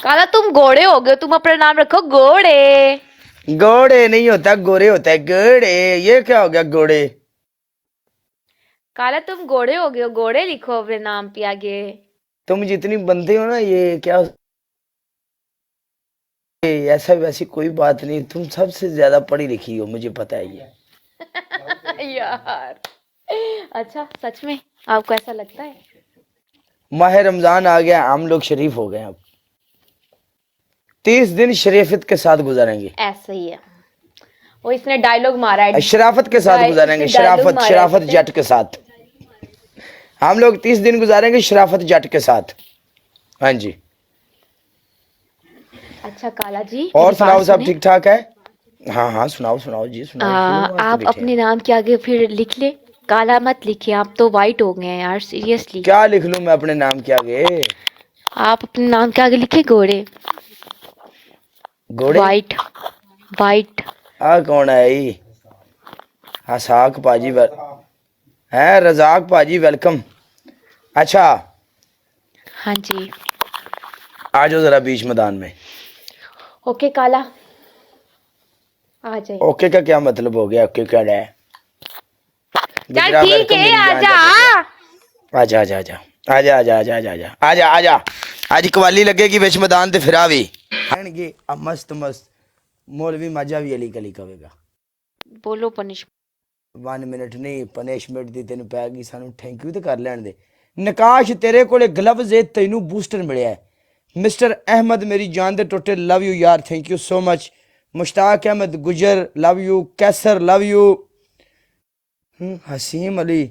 काला तुम घोड़े हो गए, तुम अपना नाम रखो घोड़े। घोड़े नहीं होता, गोरे होता है घोड़े। ये क्या हो गया घोड़े? काला तुम घोड़े हो गए हो, घोड़े लिखो अपने नाम पे आगे। तुम जितनी बनते हो ना, ये क्या, ये ऐसा वैसी कोई बात नहीं, तुम सबसे ज्यादा पढ़ी लिखी हो, मुझे पता है ये। यार अच्छा, सच में आपको ऐसा लगता है? माह रमजान आ गया, हम लोग शरीफ हो गए। अब 30 दिन शरीफत के साथ गुजारेंगे। ऐसा ही है, वो इसने डायलॉग मारा है। शराफत के साथ गुजारेंगे, इसने डायलॉग शराफत, मारा है शराफत पता है? जट के साथ। हम लोग 30 दिन गुजारेंगे शराफत जट के साथ। हाँ जी। अच्छा काला जी, और मेरी बात सुनाओ, सब सुने। ठीक ठाक है? हाँ हाँ, सुनाओ सुनाओ जी, सुनाओ, फूलों वास्ते आप बैठे अपने हैं। नाम के आगे फिर लिख ले, काला मत लिखिए, आप तो वाइट हो गए हैं यार, सीरियसली। क्या लिख लूं मैं अपने नाम के आगे? आप अपने नाम के आगे लिखिए घोड़े। घोड़े? White, white. आ कौन है ये? हसाक पाजी है, रजाक पाजी, वेलकम। अच्छा, हाँ जी। आ जाओ जरा बीच मैदान में। ओके काला, आ जाए। ओके का क्या मतलब हो गया? ओके क्या है? चल गुजरा ठीक वेलकम, है, मेरी जान आजा। का टुकड़ा। आजा आजा आजा आजा आजा आजा आजा आजा आजा आजा। आज कवाली लगेगी बिच मैदान ते फिरा भी आएंगे। अब मस्त मस्त मौलवी माजा भी अली कली कवेगा। बोलो पनिश। 1 मिनट नहीं, पनिशमेंट दी तेन पैगी, सानू थैंक यू तो कर लैन दे। नकाश तेरे कोले ग्लव्स है, तेनू बूस्टर मिलया है। मिस्टर अहमद मेरी जान दे टोटे, लव यू यार, thank you so much. Mushtaq Ahmad Gujjar, love you. Kaiser, love you. Haseem Ali,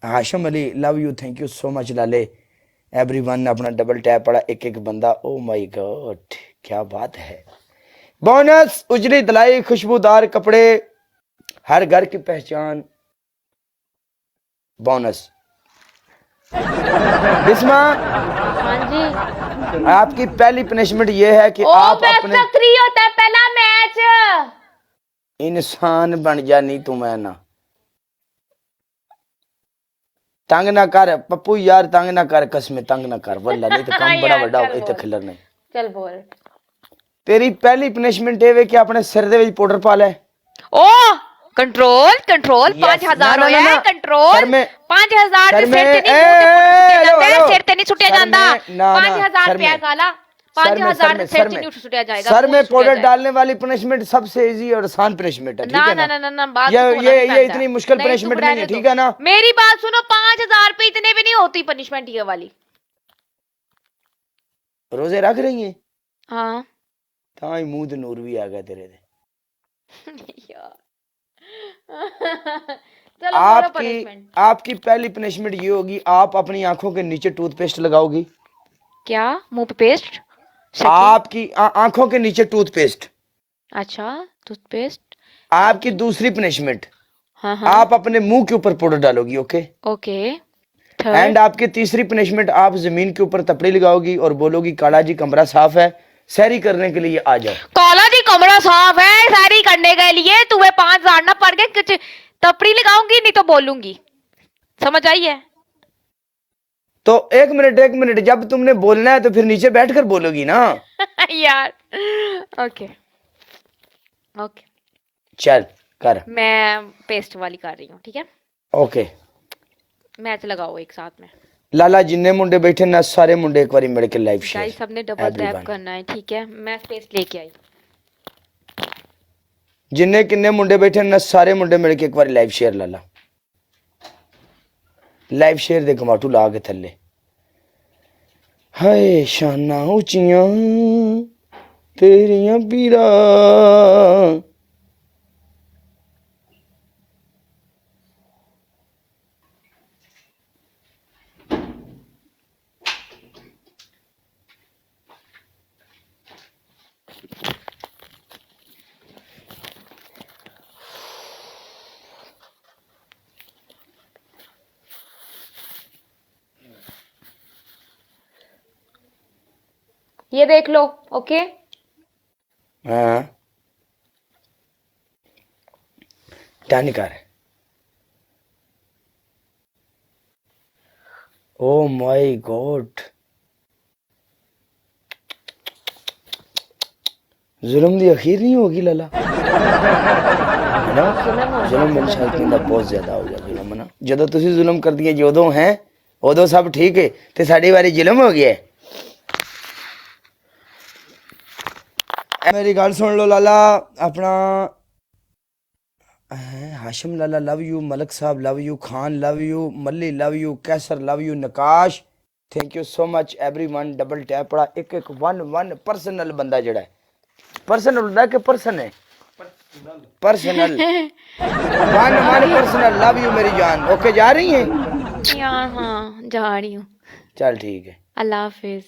Hashim Ali, love you, thank you so much लाले। एवरीवन अपना डबल टैप पड़ा, एक एक बंदा। ओ माय गॉड, क्या बात है। बोनस, उजली दलाई, खुशबूदार कपड़े, हर घर की पहचान। बोनस। बिस्मा, हाँ जी। आपकी पहली पनिशमेंट यह है कि ओ आप बेस्ट अपने ऑफ 3 होता है पहला मैच। इंसान बन जा, नहीं तू मैं ना तंग ना कर पप्पू यार, तंग ना कर, कसम तंग ना कर वल्ला, नहीं तो काम बड़ा यार बड़ा चल इतने बोल, खिलर नहीं। चल बोल। तेरी पहली पनिशमेंट ये वे कि अपने सिर दे विच पाउडर पा ले। ओ कंट्रोल, कंट्रोल। यस, ना 5000 ना ना होया है ना, सर कंट्रोल। में, 5000 सर ते में, सिर ते नहीं, मुंह ते सुट्टे हेलो जांदा है, हेलो, सिर ते नहीं सुट्टिया सर जांदा। में, ना ना, 5000 सर रुपया में, काला, सर में, सर 5000 में, ते सिर सर ते में, नहीं सुट्टिया जाएगा, सर मुंह में से सुट्टिया पाउडर जाएगा। डालने वाली पनिशमेंट सबसे इजी और आसान पनिशमेंट है, ठीक ना है ना ना? ना ना ना, बात ये को तोड़ना ये नहीं ये पैंदा। इतनी मुश्किल नहीं चुप पनिशमेंट नहीं है, रहने दो, ठीक है ना? मेरी बात सुनो। 5000 पे इतने भी नहीं होती पनिशमेंट ये वाली। रोजे रख रही है? हाँ। तां ही मुंह ते नूर भी आ गया तेरे दे। यार चलो बोलो आपकी पनिशमेंट। आपकी पहली पनिशमेंट ये होगी, आप अपनी आंखों के नीचे टूथपेस्ट लगाओगी। क्या? मुंह पे पेस्ट? सेकंड? आपकी आंखों के नीचे टूथपेस्ट। अच्छा, टूथपेस्ट। आपकी सेकंड? दूसरी पनिशमेंट, हाँ हाँ। आप अपने मुंह के ऊपर पाउडर डालोगी, ओके? ओके। And third? आपकी तीसरी पनिशमेंट, आप जमीन के ऊपर तपड़ी लगाओगी और बोलोगी काला जी कमरा साफ है, सैरी करने के लिए आ जाओ। काला जी कमरा साफ है, सारी करने के लिए तुम्हें 5000 ना पड़ गए। कुछ तपड़ी लगाऊंगी नहीं तो बोलूंगी, समझ आई है? तो एक मिनट, जब तुमने बोलना है तो फिर नीचे बैठकर बोलोगी ना। यार ओके ओके। चल कर। मैं पेस्ट वाली कर रही हूँ, ठीक है? ओके। मैच लगाओ एक साथ में। लाला जिन्ने मुंडे बैठे ना, सारे मुंडे एक बारी मिल के लाइव शेयर। गाइस सबने डबल टैप एवरीवन, करना है, ठीक है? मैं पेस्ट लेके आई। जिन्ने किन्ने मुंडे बैठे ना, सारे मुंडे मिल के एक बारी लाइव शेयर लाला। लाइव शेयर दे घमाटू ला के थल्ले। हाय शाना उचियां तेरियां पीरा, ये देख लो, ओके? हाँ डन कर। ओ माय गॉड, ਜ਼ੁਲਮ ਦੀ ਅਖੀਰ ਨਹੀਂ ਹੋਗੀ ਲਾਲਾ ਨਾ ਜ਼ੁਲਮ ਮੇਰੇ ਸ਼ਾਇਦ ਕਹਿੰਦਾ ਬਹੁਤ ਜ਼ਿਆਦਾ ਹੋ ਗਿਆ ਜ਼ੁਲਮ ਨਾ ਜਦੋਂ ਤੁਸੀਂ ਜ਼ੁਲਮ ਕਰਦੀਆਂ ਜਦੋਂ ਹੈ ਉਦੋਂ ਸਭ ਠੀਕ ਹੈ ਤੇ ਸਾਡੀ ਵਾਰੀ ਜ਼ੁਲਮ ਹੋ ਗਿਆ मेरी गल सुन लो लाला अपना Hashim Lala love you Malak Sahab love you Khan love you Malli love you Kaiser love you Nakash thank you so much everyone double tap पड़ा एक एक वन पर्सनल बंदा जड़ा है पर्सनल होता है कि पर्सन है personal one personal love you मेरी जान ओके जा रही है यार हाँ जा रही हूँ चल ठीक है अल्लाह हाफिज